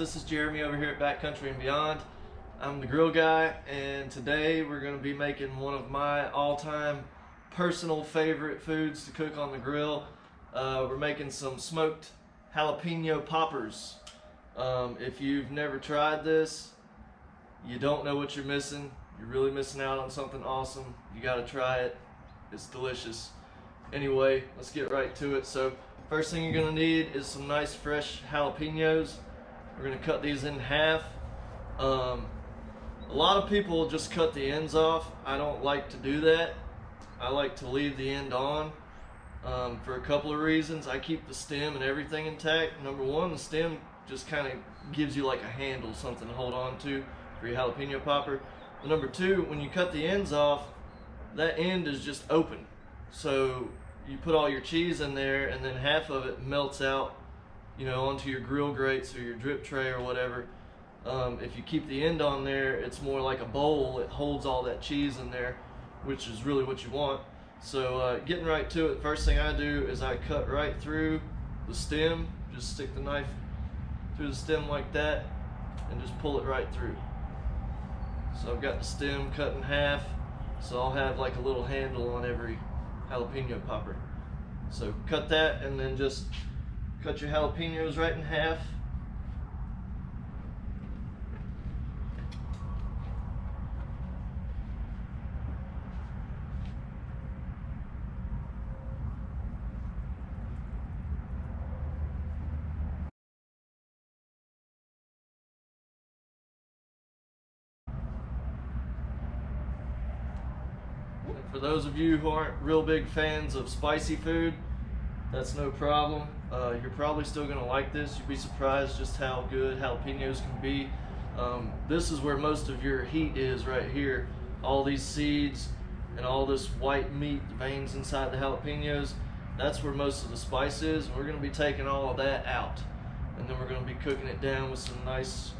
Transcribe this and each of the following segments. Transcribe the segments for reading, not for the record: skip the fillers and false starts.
this is Jeremy over here at Backcountry and Beyond. I'm the grill guy, and today we're going to be making one of my all-time personal favorite foods to cook on the grill. We're making some smoked jalapeno poppers. If you've never tried this, you don't know what you're missing. You're really missing out on something awesome. You got to try it. It's delicious. Anyway, let's get right to it. So first thing you're going to need is some nice fresh jalapenos. We're going to cut these in half. A lot of people just cut the ends off. I don't like to do that. I like to leave the end on for a couple of reasons. I keep the stem and everything intact. Number one, the stem just kind of gives you like a handle, something to hold on to for your jalapeno popper. But number two, when you cut the ends off, that end is just open. So you put all your cheese in there and then half of it melts out, you know, onto your grill grates or your drip tray or whatever. If you keep the end on there, it's more like a bowl. It holds all that cheese in there, which is really what you want. So getting right to it, first thing I do is I cut right through the stem. Just stick the knife through the stem like that and just pull it right through. So I've got the stem cut in half, so I'll have like a little handle on every jalapeno popper. So cut that and then just cut your jalapenos right in half. For those of you who aren't real big fans of spicy food, that's no problem. You're probably still gonna like this. You'd be surprised just how good jalapenos can be. This is where most of your heat is right here. All these seeds and all this white meat, the veins inside the jalapenos, that's where most of the spice is. We're gonna be taking all of that out. And then we're gonna be cooking it down with some nice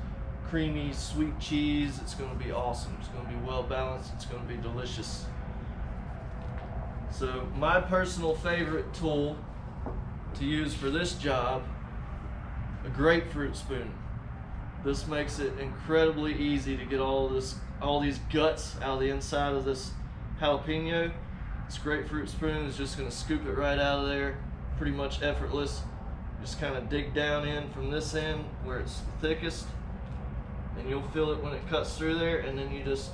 creamy sweet cheese. It's gonna be awesome. It's gonna be well balanced. It's gonna be delicious. So my personal favorite tool to use for this job, a grapefruit spoon. This makes it incredibly easy to get all these guts out of the inside of this jalapeno. This grapefruit spoon is just going to scoop it right out of there, pretty much effortless. Just kind of dig down in from this end where it's the thickest, and you'll feel it when it cuts through there, and then you just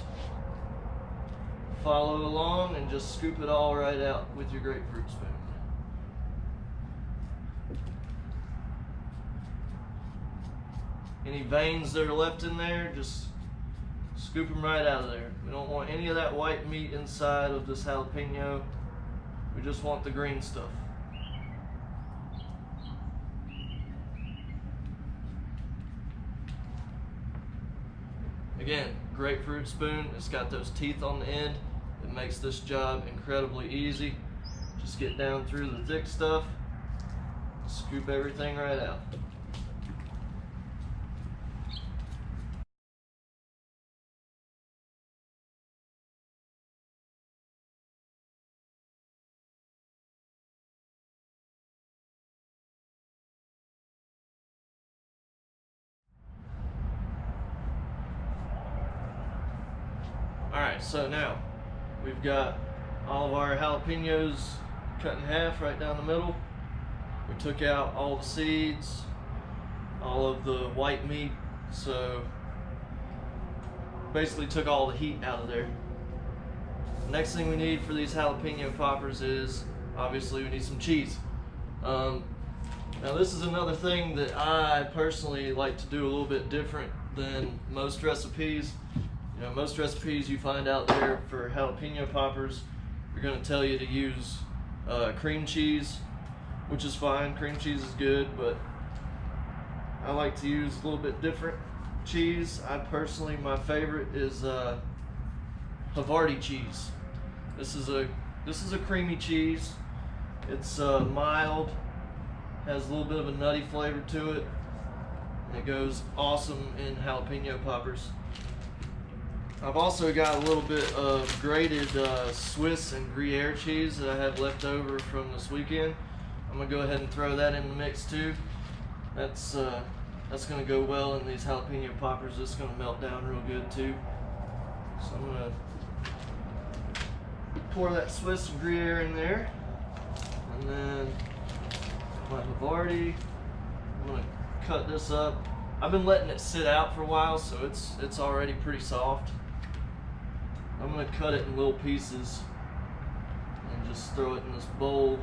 follow along and just scoop it all right out with your grapefruit spoon. Any veins that are left in there, just scoop them right out of there. We don't want any of that white meat inside of this jalapeno. We just want the green stuff. Again, grapefruit spoon, it's got those teeth on the end. It makes this job incredibly easy. Just get down through the thick stuff, scoop everything right out. Alright, so now we've got all of our jalapenos cut in half right down the middle. We took out all the seeds, all of the white meat, so basically took all the heat out of there. The next thing we need for these jalapeno poppers is, obviously, we need some cheese. Now this is another thing that I personally like to do a little bit different than most recipes. You know, most recipes you find out there for jalapeno poppers, they're going to tell you to use cream cheese, which is fine. Cream cheese is good, but I like to use a little bit different cheese. My favorite is Havarti cheese. This is a creamy cheese. It's mild, has a little bit of a nutty flavor to it, and it goes awesome in jalapeno poppers. I've also got a little bit of grated Swiss and Gruyere cheese that I have left over from this weekend. I'm gonna go ahead and throw that in the mix too. That's That's going to go well in these jalapeno poppers. It's going to melt down real good too. So I'm going to pour that Swiss and Gruyere in there. And then my Havarti, I'm going to cut this up. I've been letting it sit out for a while, so it's already pretty soft. I'm going to cut it in little pieces and just throw it in this bowl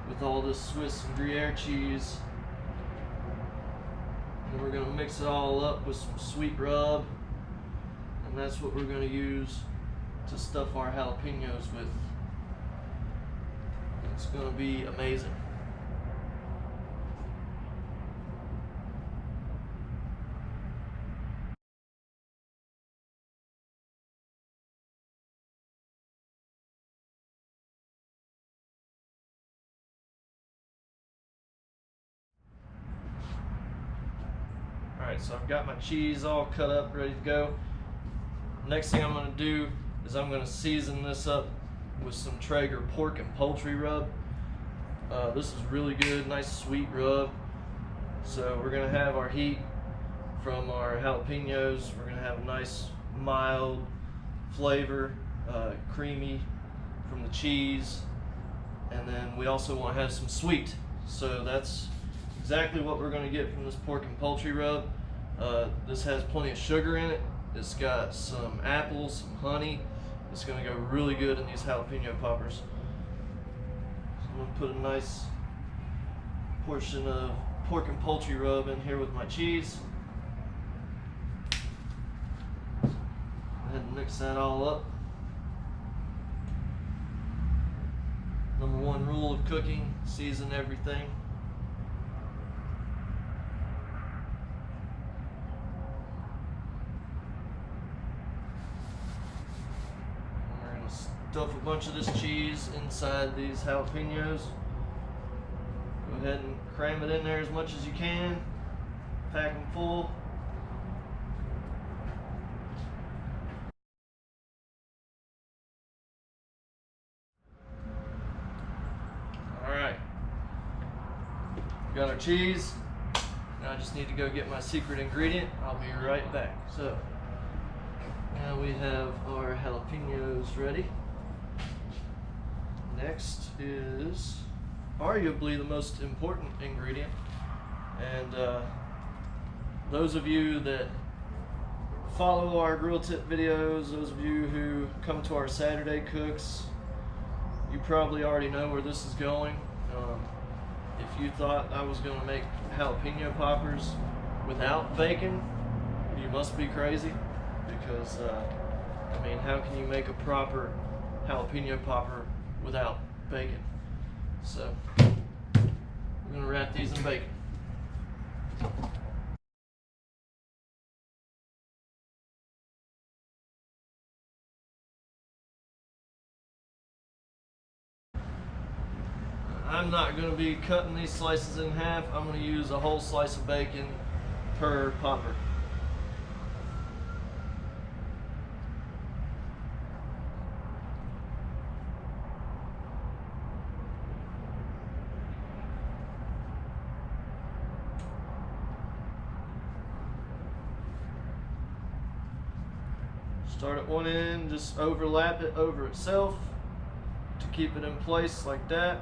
with all this Swiss and Gruyere cheese. And we're going to mix it all up with some sweet rub, and that's what we're going to use to stuff our jalapenos with. It's going to be amazing. Alright, so I've got my cheese all cut up, ready to go. Next thing I'm going to do is I'm going to season this up with some Traeger pork and poultry rub. This is really good, nice sweet rub. So we're going to have our heat from our jalapenos. We're going to have a nice mild flavor, creamy from the cheese. And then we also want to have some sweet. So that's exactly what we're going to get from this pork and poultry rub. This has plenty of sugar in it. It's got some apples, some honey. It's going to go really good in these jalapeno poppers. So I'm going to put a nice portion of pork and poultry rub in here with my cheese. Go ahead and mix that all up. Number one rule of cooking, season everything. Stuff a bunch of this cheese inside these jalapenos. Go ahead and cram it in there as much as you can. Pack them full. Alright. Got our cheese. Now I just need to go get my secret ingredient. I'll be right back. So, now we have our jalapenos ready. Next is arguably the most important ingredient, and those of you that follow our grill tip videos, those of you who come to our Saturday cooks, you probably already know where this is going. If you thought I was going to make jalapeno poppers without bacon, you must be crazy, because I mean, how can you make a proper jalapeno popper without bacon? So we're going to wrap these in bacon. I'm not going to be cutting these slices in half. I'm going to use a whole slice of bacon per popper. Start at one end, just overlap it over itself to keep it in place like that.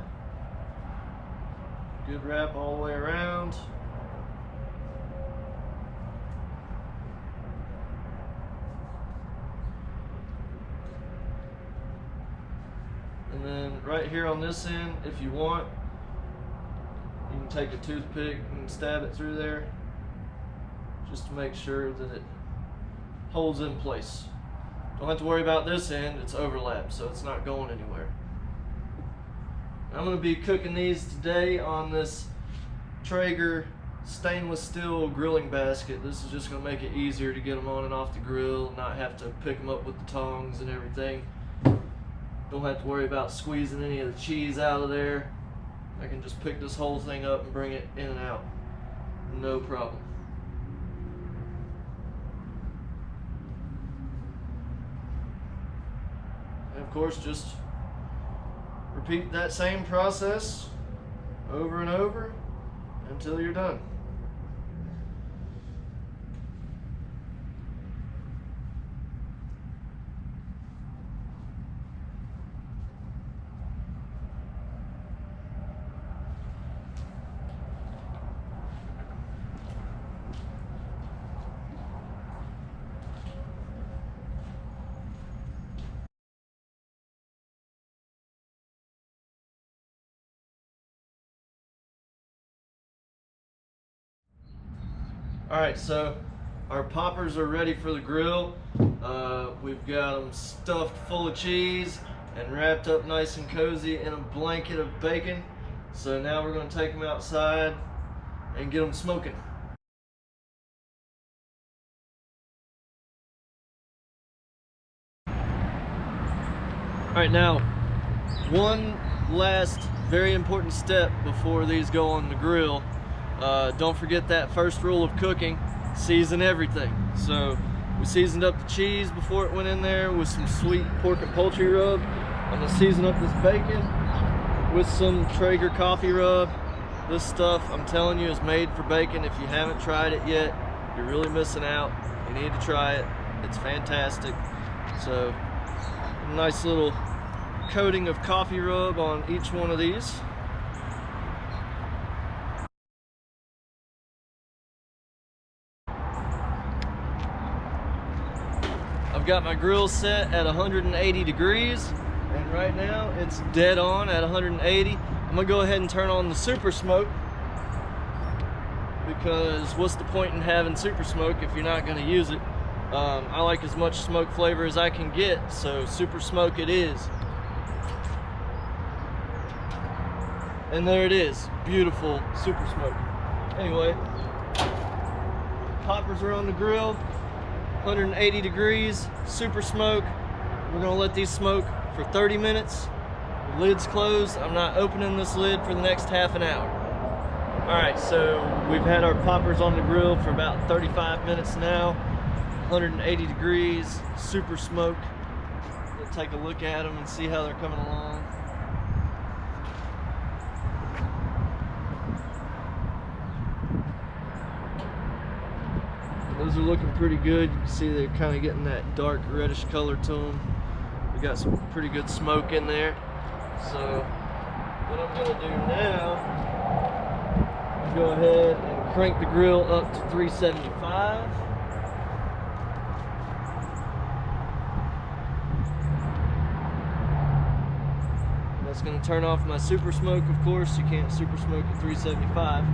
Good wrap all the way around. And then right here on this end, if you want, you can take a toothpick and stab it through there just to make sure that it holds in place. Don't have to worry about this end, it's overlapped, so it's not going anywhere. I'm going to be cooking these today on this Traeger stainless steel grilling basket. This is just going to make it easier to get them on and off the grill, not have to pick them up with the tongs and everything. Don't have to worry about squeezing any of the cheese out of there. I can just pick this whole thing up and bring it in and out. No problem. And of course, just repeat that same process over and over until you're done. All right, so our poppers are ready for the grill. We've got them stuffed full of cheese and wrapped up nice and cozy in a blanket of bacon. So now we're going to take them outside and get them smoking. All right, now one last very important step before these go on the grill. Don't forget that first rule of cooking: season everything. So we seasoned up the cheese before it went in there with some sweet pork and poultry rub. I'm gonna season up this bacon with some Traeger coffee rub. This stuff, I'm telling you, is made for bacon. If you haven't tried it yet, you're really missing out. You need to try it. It's fantastic. So nice little coating of coffee rub on each one of these. I've got my grill set at 180 degrees, and right now it's dead on at 180. I'm gonna go ahead and turn on the super smoke, because what's the point in having super smoke if you're not gonna use it? I like as much smoke flavor as I can get, so super smoke it is. And there it is, beautiful super smoke. Anyway, poppers are on the grill, 180 degrees, super smoke. We're gonna let these smoke for 30 minutes. The lid's closed. I'm not opening this lid for the next half an hour. All right, so we've had our poppers on the grill for about 35 minutes now. 180 degrees, super smoke. Let's take a look at them and see how they're coming along. Those are looking pretty good. You can see they're kind of getting that dark reddish color to them. We got some pretty good smoke in there. So what I'm gonna do now is go ahead and crank the grill up to 375. That's going to turn off my super smoke, of course. You can't super smoke at 375.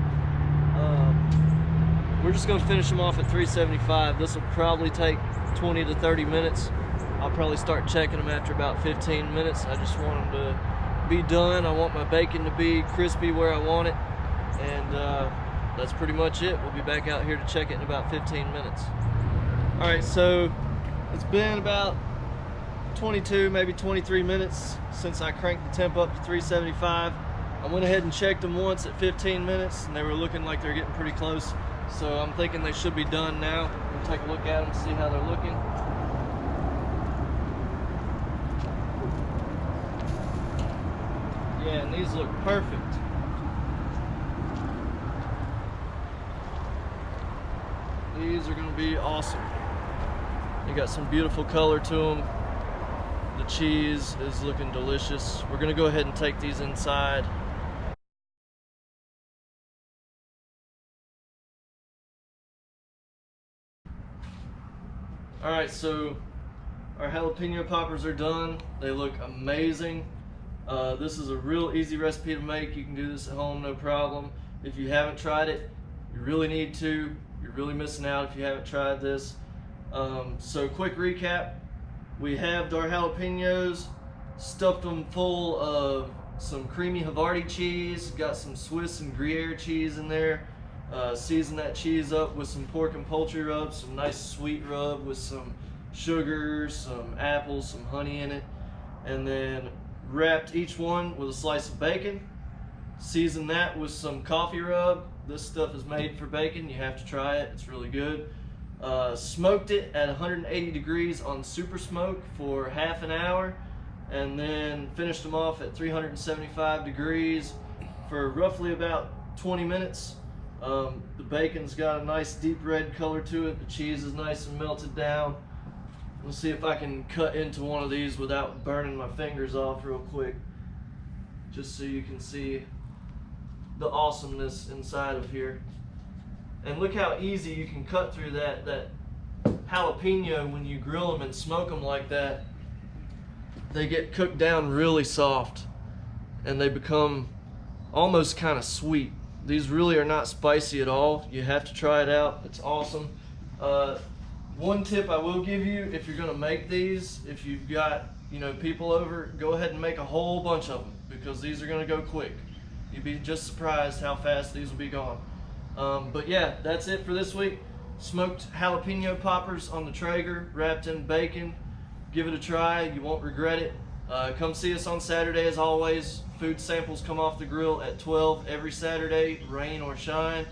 We're just going to finish them off at 375. This will probably take 20 to 30 minutes. I'll probably start checking them after about 15 minutes. I just want them to be done. I want my bacon to be crispy where I want it. And that's pretty much it. We'll be back out here to check it in about 15 minutes. All right, so it's been about 22, maybe 23 minutes since I cranked the temp up to 375. I went ahead and checked them once at 15 minutes, and they were looking like they're getting pretty close. So I'm thinking they should be done now. We'll take a look at them, see how they're looking. Yeah, and these look perfect. These are gonna be awesome. They got some beautiful color to them. The cheese is looking delicious. We're gonna go ahead and take these inside. All right, so our jalapeno poppers are done. They look amazing. This is a real easy recipe to make. You can do this at home, no problem. If you haven't tried it, you really need to. You're really missing out if you haven't tried this. So quick recap. We have our jalapenos, stuffed them full of some creamy Havarti cheese, got some Swiss and Gruyere cheese in there. Seasoned that cheese up with some pork and poultry rub, some nice sweet rub with some sugar, some apples, some honey in it. And then wrapped each one with a slice of bacon. Seasoned that with some coffee rub. This stuff is made for bacon. You have to try it. It's really good. Smoked it at 180 degrees on super smoke for half an hour, and then finished them off at 375 degrees for roughly about 20 minutes. The bacon's got a nice deep red color to it. The cheese is nice and melted down. Let's see if I can cut into one of these without burning my fingers off real quick, just so you can see the awesomeness inside of here. And look how easy you can cut through that jalapeno when you grill them and smoke them like that. They get cooked down really soft and they become almost kind of sweet. These really are not spicy at all. You have to try it out. It's awesome. One tip I will give you, if you're gonna make these, if you've got people over, go ahead and make a whole bunch of them, because these are gonna go quick. You'd be just surprised how fast these will be gone. But yeah, that's it for this week. Smoked jalapeno poppers on the Traeger, wrapped in bacon. Give it a try, you won't regret it. Come see us on Saturday as always. Food samples come off the grill at 12 every Saturday, rain or shine.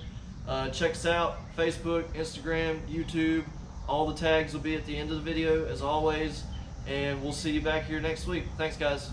Check us out, Facebook, Instagram, YouTube. All the tags will be at the end of the video as always, and we'll see you back here next week. Thanks, guys.